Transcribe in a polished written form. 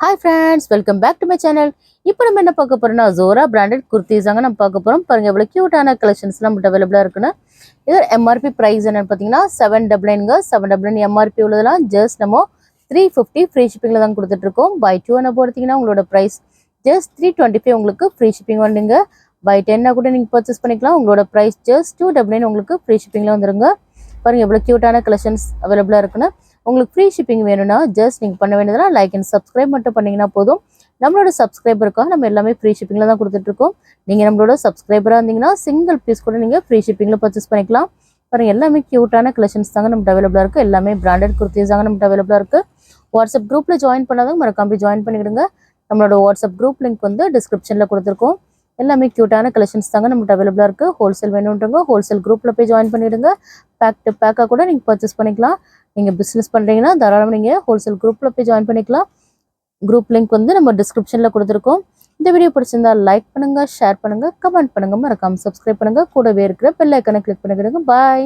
Hi friends, welcome back to my channel. இப்போ நம்ம என்ன பார்க்க போறோம்னா Zora branded kurtis தாங்க நம்ம பார்க்க போறோம். பாருங்க எவ்வளவு கியூட்டான கலெக்ஷன்ஸ்லாம் நம்மட்ட அவைலபிளா இருக்குன்னு. இது MRP பிரைஸ் என்னன்னு பாத்தீங்கன்னா 799ங்க. 799 MRP உள்ளதெல்லாம் ஜஸ்ட் நம்ம 350 ஃப்ரீ ஷிப்பிங்ல தான் கொடுத்துட்டு இருக்கோம். பை 2 என்ன போடுறீங்கன்னா உங்களோட பிரைஸ் ஜஸ்ட் 325 உங்களுக்கு ஃப்ரீ ஷிப்பிங் வந்துங்க. பை 10 கூட நீங்க பர்ச்சேஸ் பண்ணிக்கலாம். உங்களோட பிரைஸ் ஜஸ்ட் 299 உங்களுக்கு ஃப்ரீ ஷிப்பிங்ல வந்துருங்க. பாருங்க எவ்வளவு கியூட்டான கலெக்ஷன்ஸ் அவைலபிளா இருக்குன்னு. உங்களுக்கு ஃப்ரீ ஷிப்பிங் வேணும்னா ஜஸ்ட் நீங்கள் பண்ண வேண்டியதெல்லாம் லைக் அண்ட் சப்ஸ்கிரைப் மட்டும் பண்ணிங்கன்னா போதும். நம்மளோட சப்ஸ்கிரைபருக்காக நம்ம எல்லாமே ஃப்ரீ ஷிப்பிங்கில் தான் கொடுத்துட்ருக்கோம். நீங்கள் நம்மளோட சப்ஸ்கிரைபராக இருந்தீங்கன்னா சிங்கிள் பீஸ் கூட நீங்கள் ஃப்ரீ ஷிப்பிங்கில் பர்ச்சேஸ் பண்ணிக்கலாம். பாருங்கள் எல்லாமே க்யூட்டான கலெக்ஷன்ஸ் தாங்க நம்மகிட்ட அவைலபிளாக இருக்குது. எல்லாமே பிராண்டட் குர்த்திஸ் தாங்க நம்மகிட்ட அவைலபிளாக இருக்குது. வாட்ஸ்அப் குரூப்பில் ஜாயின் பண்ணாதவங்க மறக்காம ஜாயின் பண்ணிவிடுங்க. நம்மளோட வாட்ஸ்அப் குரூப் லிங்க் வந்து டிஸ்கிரிப்ஷனில் கொடுத்துருக்கோம். எல்லாமே க்யூட்டான கலெக்ஷன்ஸ் தாங்க நம்மகிட்ட அவைலபிளாக இருக்குது. ஹோல்சேல் வேணுன்றவங்க ஹோல்சேல் குரூப்பில் போய் ஜாயின் பண்ணிவிடுங்க. பேக் டு பேக்காக கூட நீங்கள் பர்ச்சேஸ் பண்ணிக்கலாம். நீங்கள் பிஸ்னஸ் பண்ணுறீங்கன்னா தாராளமாக நீங்கள் ஹோல்சேல் குரூப்பில் போய் ஜாயின் பண்ணிக்கலாம். குரூப் லிங்க் வந்து நம்ம டிஸ்கிரிப்ஷனில் கொடுத்துருக்கோம். இந்த வீடியோ பிடிச்சிருந்தா லைக் பண்ணுங்கள், ஷேர் பண்ணுங்கள், கமெண்ட் பண்ணுங்கள், மறக்காமல் சப்ஸ்கிரைப் பண்ணுங்கள். கூடவே இருக்கிற பெல் ஐக்கனை கிளிக் பண்ணிக்கிடுங்க. பாய்.